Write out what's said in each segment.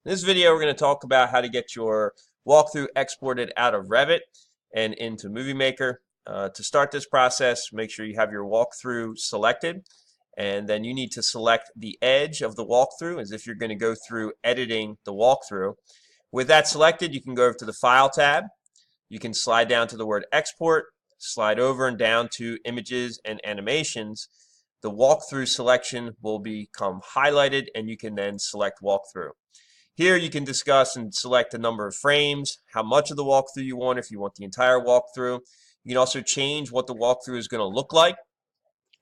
In this video, we're going to talk about how to get your walkthrough exported out of Revit and into Movie Maker. To start this process, make sure you have your walkthrough selected, and then you need to select the edge of the walkthrough as if you're going to go through editing the walkthrough. With that selected, you can go over to the File tab. You can slide down to the word Export, slide over and down to Images and Animations. The walkthrough selection will become highlighted, and you can then select walkthrough. Here you can discuss and select the number of frames, how much of the walkthrough you want, if you want the entire walkthrough. You can also change what the walkthrough is going to look like,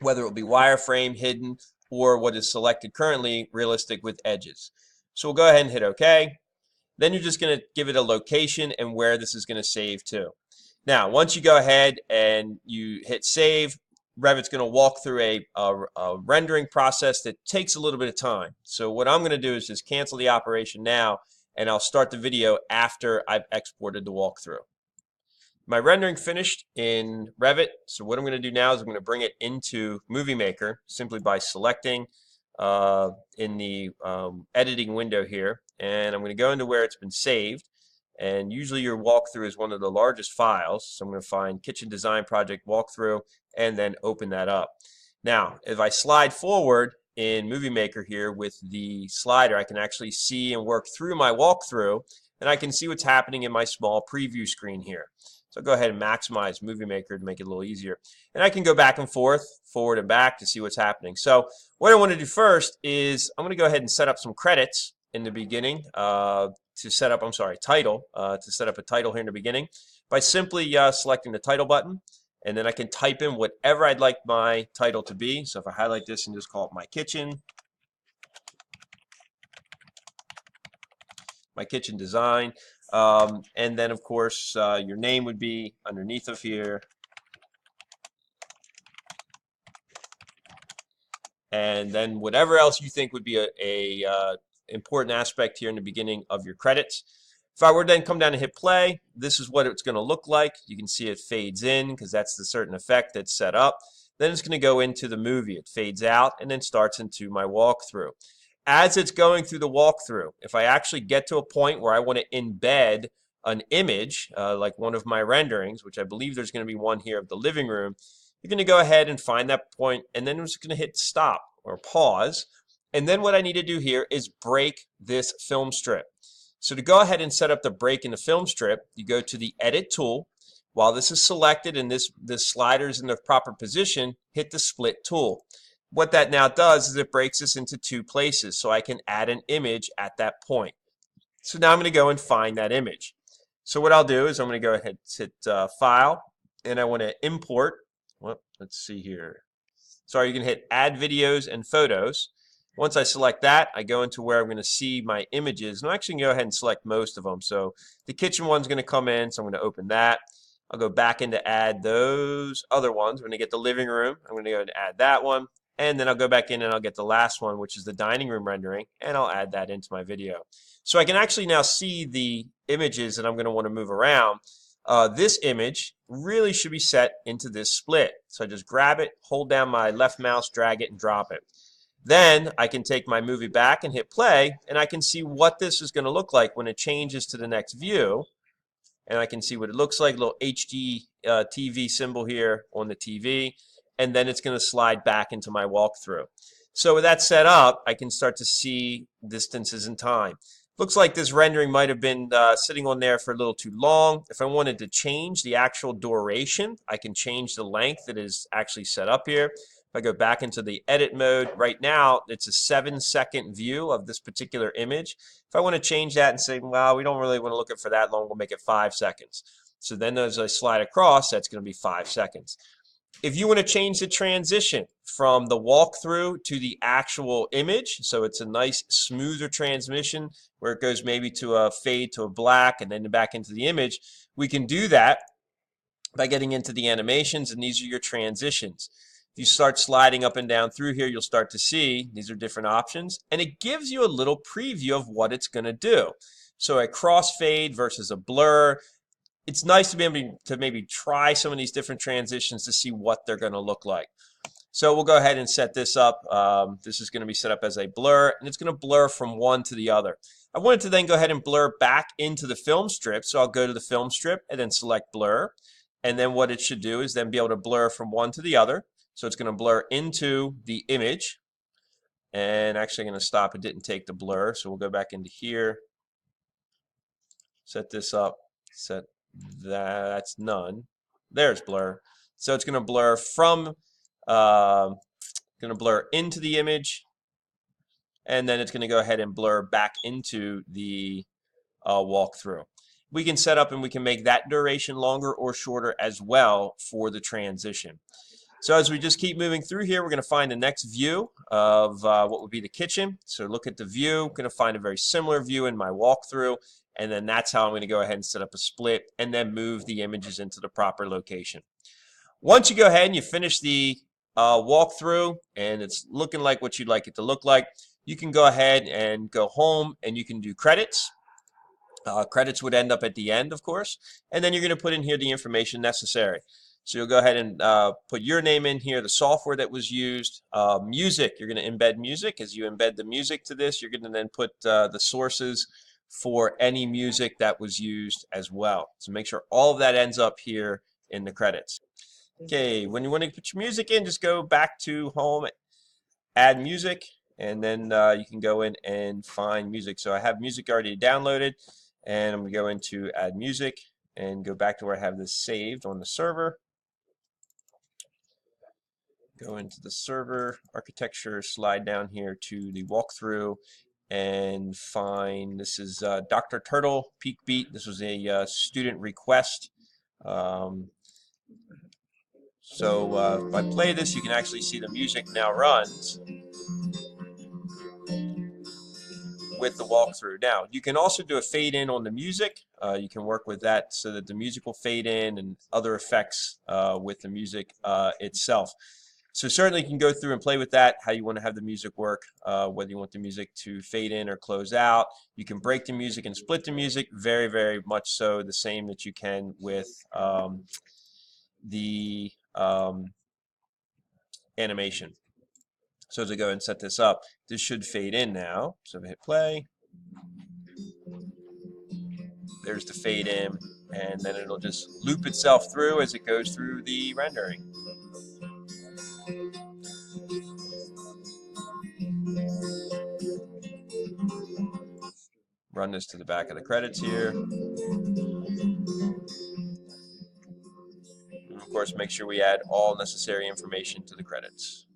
whether it will be wireframe, hidden, or what is selected currently, realistic with edges. So we'll go ahead and hit OK. Then you're just going to give it a location and where this is going to save to. Now, once you go ahead and you hit save, Revit's going to walk through a rendering process that takes a little bit of time. So what I'm going to do is just cancel the operation now, and I'll start the video after I've exported the walkthrough. My rendering finished in Revit, so what I'm going to do now is I'm going to bring it into Movie Maker simply by selecting in the editing window here, and I'm going to go into where it's been saved. And usually your walkthrough is one of the largest files, so I'm going to find Kitchen Design Project Walkthrough and then open that up. Now, if I slide forward in Movie Maker here with the slider, I can actually see and work through my walkthrough, and I can see what's happening in my small preview screen here. So I'll go ahead and maximize Movie Maker to make it a little easier. And I can go back and forth, forward and back to see what's happening. So what I want to do first is I'm going to go ahead and set up some credits in the beginning to set up, title, to set up a title here in the beginning by simply selecting the title button, and then I can type in whatever I'd like my title to be. So if I highlight this and just call it My Kitchen Design, and then of course your name would be underneath of here, and then whatever else you think would be a important aspect here in the beginning of your credits. If I were to then come down and hit play, this is what it's going to look like. You can see it fades in because that's the certain effect that's set up. Then it's going to go into the movie. It fades out and then starts into my walkthrough. As it's going through the walkthrough, if I actually get to a point where I want to embed an image, like one of my renderings, which I believe there's going to be one here of the living room, you're going to go ahead and find that point, and then I'm just going to hit stop or pause. And then what I need to do here is break this film strip. So to go ahead and set up the break in the film strip, you go to the Edit tool. While this is selected and this slider is in the proper position, hit the Split tool. What that now does is it breaks this into two places, so I can add an image at that point. So now I'm going to go and find that image. So what I'll do is I'm going to go ahead and hit File, and I want to import. Well, let's see here. Sorry, you can hit Add Videos and Photos. Once I select that, I go into where I'm going to see my images. And I'm actually going to go ahead and select most of them. So the kitchen one's going to come in, so I'm going to open that. I'll go back in to add those other ones. I'm going to get the living room. I'm going to go and add that one. And then I'll go back in and I'll get the last one, which is the dining room rendering, and I'll add that into my video. So I can actually now see the images that I'm going to want to move around. This image really should be set into this split. So I just grab it, hold down my left mouse, drag it, and drop it. Then I can take my movie back and hit play, and I can see what this is going to look like when it changes to the next view. And I can see what it looks like, a little HD TV symbol here on the TV. And then it's going to slide back into my walkthrough. So with that set up, I can start to see distances and time. Looks like this rendering might have been sitting on there for a little too long. If I wanted to change the actual duration, I can change the length that is actually set up here. If I go back into the edit mode, right now it's a 7-second view of this particular image. If I want to change that and say, well, we don't really want to look at for that long, we'll make it 5 seconds. So then as I slide across, that's going to be 5 seconds. If you want to change the transition from the walkthrough to the actual image, so it's a nice smoother transmission where it goes maybe to a fade to a black and then back into the image, we can do that by getting into the animations, and these are your transitions. If you start sliding up and down through here, you'll start to see these are different options, and it gives you a little preview of what it's going to do. So a crossfade versus a blur. It's nice to be able to maybe try some of these different transitions to see what they're going to look like. So we'll go ahead and set this up. This is going to be set up as a blur, and it's going to blur from one to the other. I wanted to then go ahead and blur back into the film strip, so I'll go to the film strip and then select blur. And then what it should do is then be able to blur from one to the other. So it's going to blur into the image. And actually I'm going to stop. It didn't take the blur, so we'll go back into here. Set this up. Set that's none. There's blur. So it's going to blur from going to blur into the image, and then it's going to go ahead and blur back into the walkthrough. We can set up and we can make that duration longer or shorter as well for the transition. So as we just keep moving through here, we're going to find the next view of what would be the kitchen. So look at the view. I'm going to find a very similar view in my walkthrough, and then that's how I'm going to go ahead and set up a split and then move the images into the proper location. Once you go ahead and you finish the walkthrough and it's looking like what you'd like it to look like, you can go ahead and go home and you can do credits. Credits would end up at the end, of course, and then you're going to put in here the information necessary. So you'll go ahead and put your name in here, the software that was used, music. You're going to embed music. As you embed the music to this, you're going to then put the sources for any music that was used as well. So make sure all of that ends up here in the credits. Okay, when you want to put your music in, just go back to home, add music, and then you can go in and find music. So I have music already downloaded, and I'm going to go into add music and go back to where I have this saved on the server. Go into the server architecture, slide down here to the walkthrough, and find, this is Dr. Turtle Peak Beat. This was a student request. So if I play this, you can actually see the music now runs with the walkthrough. Now, you can also do a fade in on the music. You can work with that so that the music will fade in and other effects with the music itself. So certainly you can go through and play with that, how you want to have the music work, whether you want the music to fade in or close out. You can break the music and split the music, very, very much so the same that you can with the animation. So as I go and set this up, this should fade in now. So if I hit play, there's the fade in, and then it'll just loop itself through as it goes through the rendering. Run this to the back of the credits here. And of course, make sure we add all necessary information to the credits.